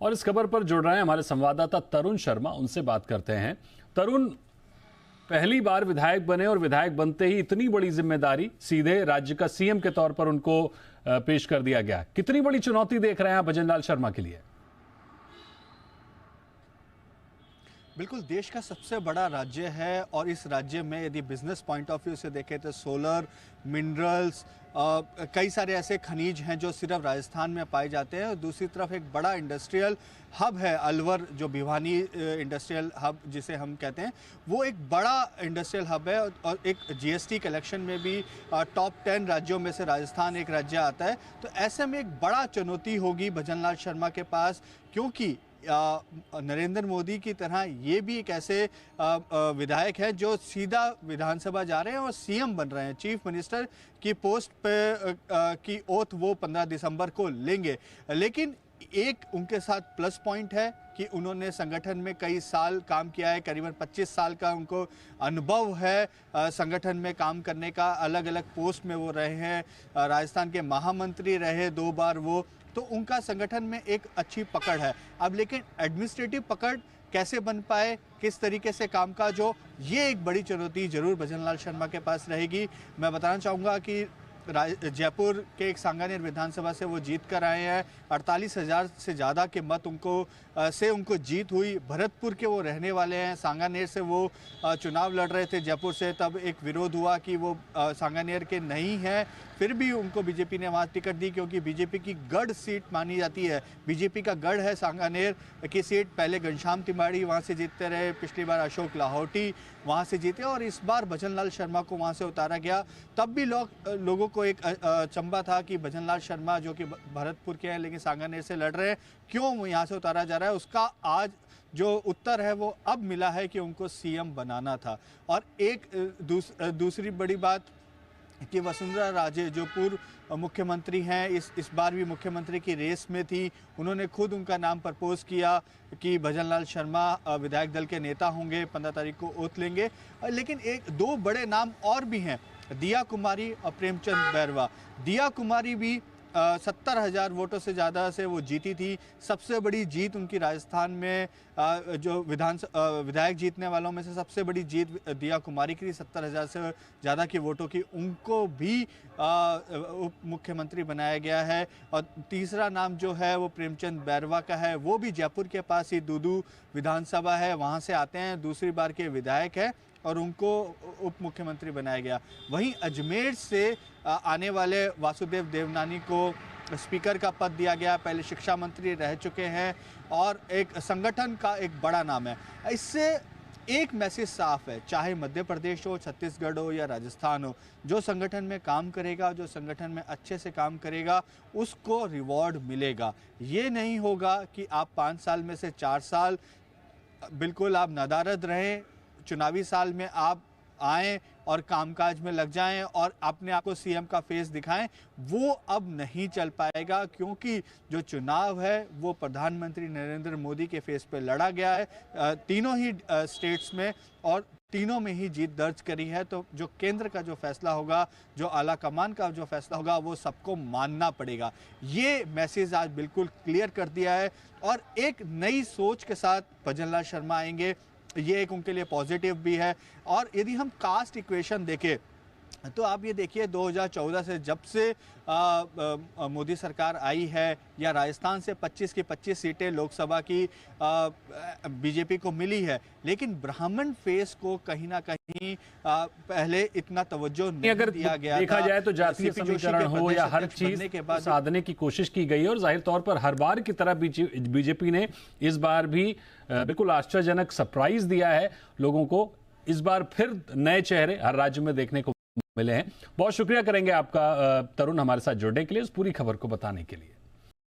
और इस खबर पर जुड़ रहे हैं हमारे संवाददाता तरुण शर्मा, उनसे बात करते हैं। तरुण, पहली बार विधायक बने और विधायक बनते ही इतनी बड़ी जिम्मेदारी सीधे राज्य का सीएम के तौर पर उनको पेश कर दिया गया। कितनी बड़ी चुनौती देख रहे हैं आप भजन लाल शर्मा के लिए? बिल्कुल, देश का सबसे बड़ा राज्य है और इस राज्य में यदि बिजनेस पॉइंट ऑफ व्यू से देखें तो सोलर, मिनरल्स, कई सारे ऐसे खनिज हैं जो सिर्फ राजस्थान में पाए जाते हैं। और दूसरी तरफ एक बड़ा इंडस्ट्रियल हब है अलवर, जो भिवानी इंडस्ट्रियल हब जिसे हम कहते हैं, वो एक बड़ा इंडस्ट्रियल हब है। और एक जीएसटी कलेक्शन में भी टॉप 10 राज्यों में से राजस्थान एक राज्य आता है। तो ऐसे में एक बड़ा चुनौती होगी भजन लाल शर्मा के पास, क्योंकि नरेंद्र मोदी की तरह ये भी एक ऐसे विधायक है जो सीधा विधानसभा जा रहे हैं और सीएम बन रहे हैं। चीफ मिनिस्टर की पोस्ट पे की ओथ वो 15 दिसंबर को लेंगे। लेकिन एक उनके साथ प्लस पॉइंट है कि उन्होंने संगठन में कई साल काम किया है, करीबन 25 साल का उनको अनुभव है संगठन में काम करने का। अलग अलग पोस्ट में वो रहे हैं, राजस्थान के महामंत्री रहे 2 बार वो, तो उनका संगठन में एक अच्छी पकड़ है। अब लेकिन एडमिनिस्ट्रेटिव पकड़ कैसे बन पाए, किस तरीके से कामकाज हो, ये एक बड़ी चुनौती जरूर भजन लाल शर्मा के पास रहेगी। मैं बताना चाहूँगा कि जयपुर के एक सांगानेर विधानसभा से वो जीत कर आए हैं। 48,000 से ज़्यादा के मत उनको जीत हुई। भरतपुर के वो रहने वाले हैं, सांगानेर से वो चुनाव लड़ रहे थे जयपुर से। तब एक विरोध हुआ कि वो सांगानेर के नहीं हैं, फिर भी उनको बीजेपी ने वहाँ टिकट दी, क्योंकि बीजेपी की गढ़ सीट मानी जाती है। बीजेपी का गढ़ है सांगानेर की सीट। पहले घनश्याम तिवाड़ी वहाँ से जीतते रहे, पिछली बार अशोक लाहौटी वहाँ से जीते और इस बार भजन लाल शर्मा को वहाँ से उतारा गया। तब भी लोगों को एक चंबा था कि भजन लाल शर्मा जो कि भरतपुर के हैं लेकिन सांगानेर से लड़ रहे हैं, क्यों यहाँ से उतारा जा रहा है? उसका आज जो उत्तर है वो अब मिला है कि उनको सीएम बनाना था। और एक दूसरी बड़ी बात कि वसुंधरा राजे जो पूर्व मुख्यमंत्री हैं, इस बार भी मुख्यमंत्री की रेस में थी। उन्होंने खुद उनका नाम प्रपोज किया कि भजन लाल शर्मा विधायक दल के नेता होंगे, 15 तारीख को ओथ लेंगे। लेकिन 2 बड़े नाम और भी हैं, दिया कुमारी और प्रेमचंद बैरवा। दिया कुमारी भी 70,000 वोटों से ज़्यादा से वो जीती थी। सबसे बड़ी जीत उनकी राजस्थान में जो विधायक जीतने वालों में से सबसे बड़ी जीत दिया कुमारी की, 70,000 से ज़्यादा की वोटों की। उनको भी उप मुख्यमंत्री बनाया गया है। और तीसरा नाम जो है वो प्रेमचंद बैरवा का है, वो भी जयपुर के पास ही दूदू विधानसभा है, वहाँ से आते हैं, दूसरी बार के विधायक है और उनको उप मुख्यमंत्री बनाया गया। वहीं अजमेर से आने वाले वासुदेव देवनानी को स्पीकर का पद दिया गया, पहले शिक्षा मंत्री रह चुके हैं और एक संगठन का एक बड़ा नाम है। इससे एक मैसेज साफ है, चाहे मध्य प्रदेश हो, छत्तीसगढ़ हो या राजस्थान हो, जो संगठन में काम करेगा, जो संगठन में अच्छे से काम करेगा, उसको रिवॉर्ड मिलेगा। ये नहीं होगा कि आप 5 साल में से 4 साल बिल्कुल आप नदारद रहें, चुनावी साल में आप आएँ और कामकाज में लग जाएं और अपने आप को सीएम का फेस दिखाएं। वो अब नहीं चल पाएगा, क्योंकि जो चुनाव है वो प्रधानमंत्री नरेंद्र मोदी के फेस पे लड़ा गया है तीनों ही स्टेट्स में, और तीनों में ही जीत दर्ज करी है। तो जो केंद्र का जो फैसला होगा, जो आला कमान का जो फैसला होगा, वो सबको मानना पड़ेगा। ये मैसेज आज बिल्कुल क्लियर कर दिया है और एक नई सोच के साथ भजन लाल शर्मा आएंगे, ये एक उनके लिए पॉजिटिव भी है। और यदि हम कास्ट इक्वेशन देखें तो आप ये देखिए 2014 से जब से मोदी सरकार आई है, या राजस्थान से 25 की 25 सीटें लोकसभा की बीजेपी को मिली है, लेकिन ब्राह्मण फेस को कहीं ना कहीं पहले इतना तवज्जो नहीं दिया गया। देखा जाए तो जातीय समीकरण हो या हर चीज के बाद साधने की कोशिश की गई और जाहिर तौर पर हर बार की तरह बीजेपी ने इस बार भी बिल्कुल आश्चर्यजनक सरप्राइज दिया है लोगों को। इस बार फिर नए चेहरे हर राज्य में देखने को मिले हैं। बहुत शुक्रिया करेंगे आपका तरुण, हमारे साथ जुड़ने के लिए, उस पूरी खबर को बताने के लिए।